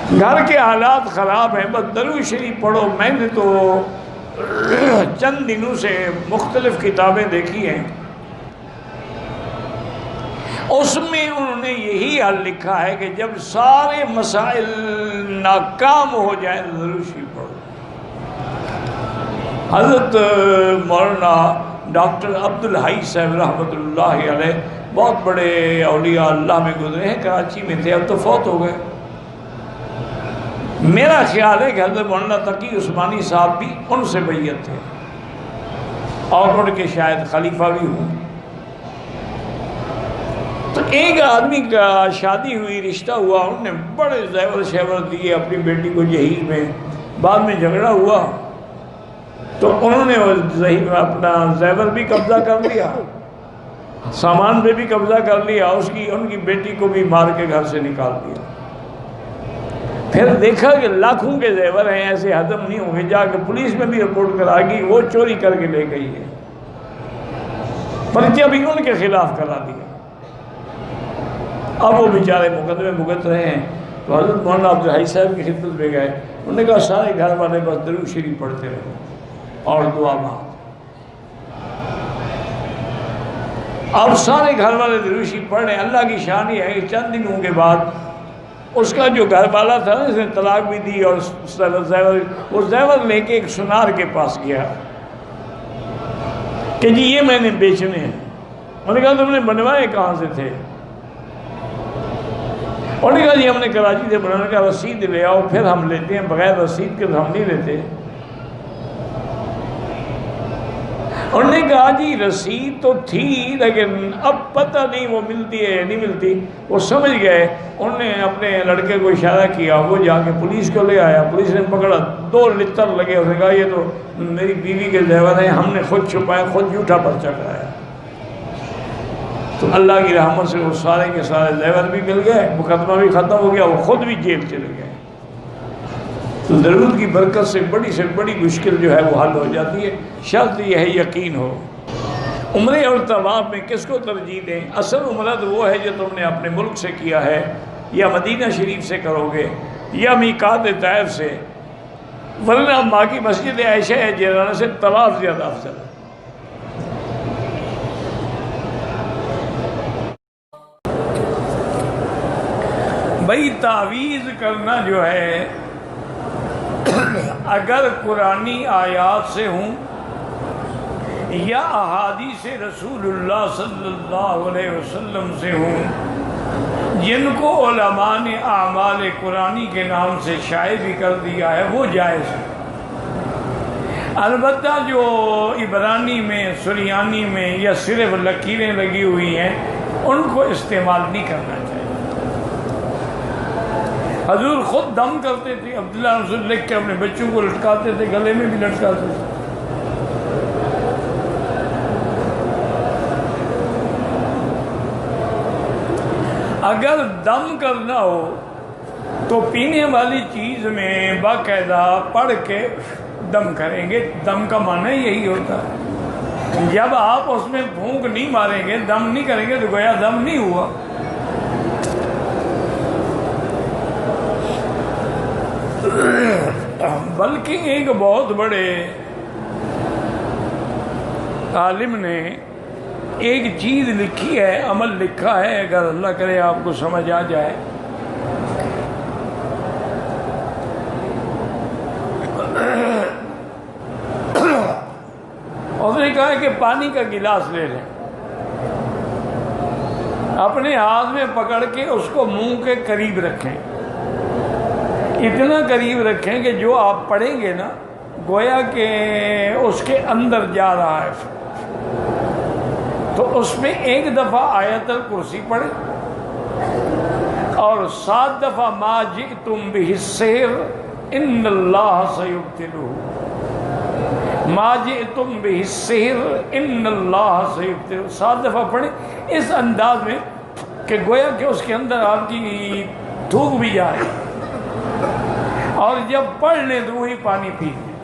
گھر کے حالات خراب ہیں، بس درود شریف پڑھو۔ میں نے تو چند دنوں سے مختلف کتابیں دیکھی ہیں، اس میں انہوں نے یہی حل لکھا ہے کہ جب سارے مسائل ناکام ہو جائیں تو درود شریف پڑھو۔ حضرت مولانا ڈاکٹر عبدالحی صاحب رحمۃ اللہ علیہ بہت بڑے اولیاء اللہ میں گزرے ہیں، کراچی میں تھے، اب تو فوت ہو گئے۔ میرا خیال ہے کہ حضرت مولانا تقی عثمانی صاحب بھی ان سے بیعت تھے اور ان کے شاید خلیفہ بھی ہوں۔ تو ایک آدمی کا شادی ہوئی، رشتہ ہوا، انہوں نے بڑے زیور شیور دیے اپنی بیٹی کو جہیز میں، بعد میں جھگڑا ہوا تو انہوں نے اپنا زیور بھی قبضہ کر لیا، سامان پہ بھی قبضہ کر لیا، ان کی بیٹی کو بھی مار کے گھر سے نکال دیا۔ پھر دیکھا کہ لاکھوں کے زیور ہیں، ایسے ہضم نہیں ہوں گے، جا کے پولیس میں بھی رپورٹ کرا گئی، وہ چوری کر کے لے گئی ہے، پرچہ بھی ان کے خلاف کرا دیا۔ اب وہ بیچارے مقدمے بھگت رہے ہیں۔ تو حضرت مولانا عبدالحی صاحب کی خدمت میں گئے، انہوں نے کہا سارے گھر والے بس درود شریف پڑھتے رہو اور دعا مانگو۔ اب سارے گھر والے درود شریف پڑھ رہے ہیں۔ اللہ کی شان یہ ہے کہ چند دنوں کے بعد اس کا جو گھر والا تھا نا، اس نے طلاق بھی دی، اور وہ زیور لے کے ایک سنار کے پاس گیا کہ جی یہ میں نے بیچنے ہیں۔ انہوں نے کہا تم نے بنوائے کہاں سے تھے؟ انہوں نے کہا جی ہم نے کراچی سے بنانے کا، رسید لے آؤ پھر ہم لیتے ہیں، بغیر رسید کے تو ہم نہیں لیتے۔ انہوں نے کہا جی رسید تو تھی لیکن اب پتہ نہیں وہ ملتی ہے یا نہیں ملتی۔ وہ سمجھ گئے، انہوں نے اپنے لڑکے کو اشارہ کیا، وہ جا کے پولیس کو لے آیا، پولیس نے پکڑا، 2 لتر لگے، اس نے کہا یہ تو میری بیوی کے زیور ہیں، ہم نے خود چھپائے، خود جھوٹا پرچہ کرایا۔ تو اللہ کی رحمت سے وہ سارے کے سارے زیور بھی مل گئے، مقدمہ بھی ختم ہو گیا، وہ خود بھی جیل چلے گئے۔ تو درود کی برکت سے بڑی مشکل جو ہے وہ حل ہو جاتی ہے، شرط یہ ہے یقین ہو۔ عمرے اور طواف میں کس کو ترجیح دیں؟ اصل عمرہ تو وہ ہے جو تم نے اپنے ملک سے کیا ہے، یا مدینہ شریف سے کرو گے، یا میقات طائف سے، ورنہ ماں کی مسجد عائشہ جیرانہ سے طواف زیادہ افضل ہے۔ بھائی تعویذ کرنا جو ہے اگر قرآنی آیات سے ہوں یا احادیث رسول اللہ صلی اللہ علیہ وسلم سے ہوں، جن کو علماء نے اعمال قرآنی کے نام سے شائع بھی کر دیا ہے، وہ جائز ہے۔ البتہ جو عبرانی میں، سریانی میں یا صرف لکیریں لگی ہوئی ہیں، ان کو استعمال نہیں کرنا چاہیے۔ حضور خود دم کرتے تھے، عبداللہ رسول لکھ کے اپنے بچوں کو لٹکاتے تھے، گلے میں بھی لٹکاتے تھے۔ اگر دم کرنا ہو تو پینے والی چیز میں باقاعدہ پڑھ کے دم کریں گے۔ دم کا معنی یہی ہوتا ہے، جب آپ اس میں پھونک نہیں ماریں گے، دم نہیں کریں گے، تو گویا دم نہیں ہوا۔ بلکہ ایک بہت بڑے عالم نے ایک چیز لکھی ہے، عمل لکھا ہے، اگر اللہ کرے آپ کو سمجھ آ جائے۔ اس نے کہا کہ پانی کا گلاس لے لیں، اپنے ہاتھ میں پکڑ کے اس کو منہ کے قریب رکھیں، اتنا قریب رکھیں کہ جو آپ پڑھیں گے نا گویا کہ اس کے اندر جا رہا ہے۔ تو اس میں 1 دفعہ آیت الکرسی پڑھیں اور 7 دفعہ ما جئتم بہ السحر ان اللہ سیبطلہ، ما جئتم بہ السحر ان اللہ سیبطلہ، 7 دفعہ پڑھیں اس انداز میں کہ گویا کہ اس کے اندر آپ کی تھوک بھی جائے، اور جب پڑھ لیں تو وہی پانی پی لیں۔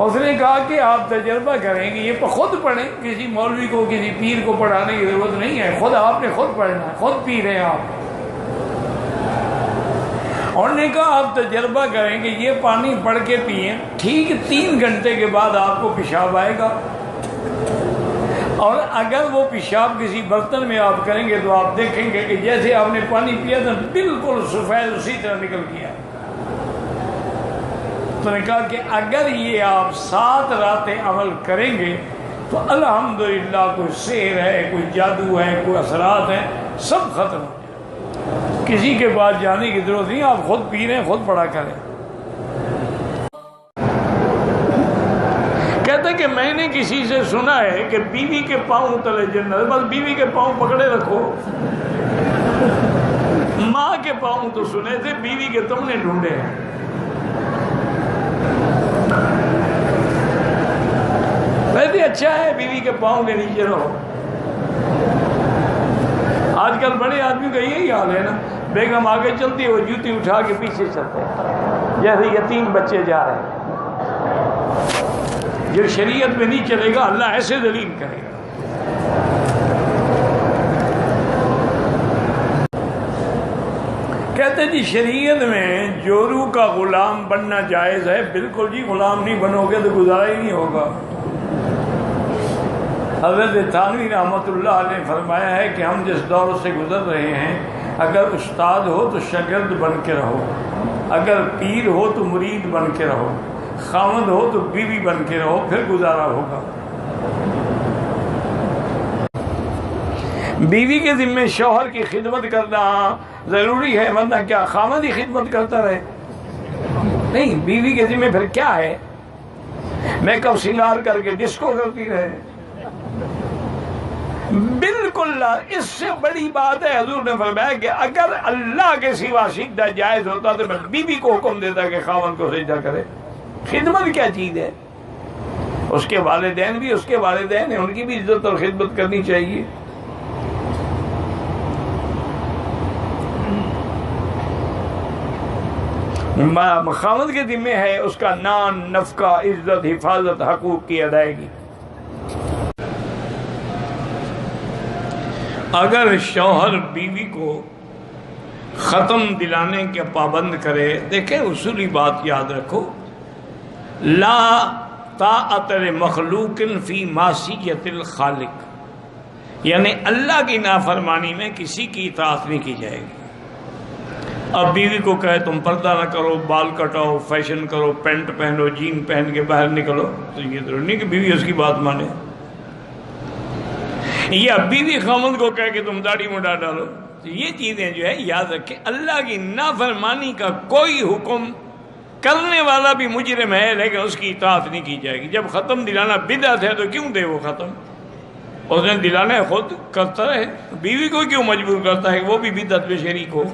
اس نے کہا کہ آپ تجربہ کریں کہ یہ خود پڑھیں، کسی مولوی کو، کسی پیر کو پڑھانے کی ضرورت نہیں ہے، خود آپ نے خود پڑھنا ہے، خود پی رہے ہیں آپ۔ انہوں نے کہا آپ تجربہ کریں کہ یہ پانی پڑھ کے پئیں، ٹھیک 3 گھنٹے کے بعد آپ کو پیشاب آئے گا، اور اگر وہ پیشاب کسی برتن میں آپ کریں گے تو آپ دیکھیں گے کہ جیسے آپ نے پانی پیا تھا بالکل سفید اسی طرح نکل گیا۔ تو نے کہا کہ اگر یہ آپ 7 راتیں عمل کریں گے تو الحمدللہ کوئی سحر ہے، کوئی جادو ہے، کوئی اثرات ہیں، سب ختم ہو جائے، کسی کے پاس جانے کی ضرورت نہیں، آپ خود پی رہے ہیں خود پڑا کریں۔ کہتے کہ میں نے کسی سے سنا ہے کہ بیوی کے پاؤں تلے جنت، بس بیوی کے پاؤں پکڑے رکھو۔ ماں کے پاؤں تو سنے تھے، بیوی کے تم نے ڈھونڈے ہیں۔ ویسے اچھا ہے بیوی کے پاؤں کے نیچے رہو۔ آج کل بڑے آدمی کا یہی حال ہے نا، بیگم آگے چلتی ہے وہ جوتی اٹھا کے پیچھے چلتے ہیں جیسے یتیم بچے جا رہے ہیں۔ جو شریعت میں نہیں چلے گا اللہ ایسے ذلیل کرے گا۔ کہتے جی شریعت میں جورو کا غلام بننا جائز ہے۔ بالکل جی، غلام نہیں بنو گے تو گزارا ہی نہیں ہوگا۔ حضرت تھانوی رحمۃ اللہ علیہ نے فرمایا ہے کہ ہم جس دور سے گزر رہے ہیں، اگر استاد ہو تو شاگرد بن کے رہو، اگر پیر ہو تو مرید بن کے رہو، خاوند ہو تو بیوی بن کے رہو، پھر گزارا ہوگا۔ بیوی کے ذمہ شوہر کی خدمت کرنا ضروری ہے، ورنہ کیا خاوند ہی خدمت کرتا رہے؟ نہیں، بیوی کے ذمہ پھر کیا ہے؟ میک اپ سنگار کر کے ڈسکو کرتی رہے؟ بالکل، اس سے بڑی بات ہے حضور نے فرمایا کہ اگر اللہ کے سوا سجدہ جائز ہوتا تو میں بیوی کو حکم دیتا کہ خاوند کو سجدہ کرے۔ خدمت کیا چیز ہے؟ اس کے والدین بھی اس کے والدین ہیں، ان کی بھی عزت اور خدمت کرنی چاہیے۔ خاوند کے ذمہ ہے اس کا نان، نفقہ، عزت، حفاظت، حقوق کی ادائیگی۔ اگر شوہر بیوی کو ختم دلانے کے پابند کرے، دیکھیں اصولی بات یاد رکھو، لا طاعت لمخلوق فی معصیت الخالق، یعنی اللہ کی نافرمانی میں کسی کی اطاعت نہیں کی جائے گی۔ اب بیوی کو کہے تم پردہ نہ کرو، بال کٹاؤ، فیشن کرو، پینٹ پہنو، جین پہن کے باہر نکلو، تو یہ ضروری نہیں کہ بیوی اس کی بات مانے۔ یا بیوی خاوند کو کہے کہ تم داڑھی منڈا ڈالو، تو یہ چیزیں جو ہے یاد رکھیں، اللہ کی نافرمانی کا کوئی حکم کرنے والا بھی مجرم ہے لیکن اس کی اطاعت نہیں کی جائے گی۔ جب ختم دلانا بدعت ہے تو کیوں دے وہ ختم؟ اس نے دلانا ہے خود کرتا ہے، بیوی کو کیوں مجبور کرتا ہے کہ وہ بھی بدعت میں شریک ہو؟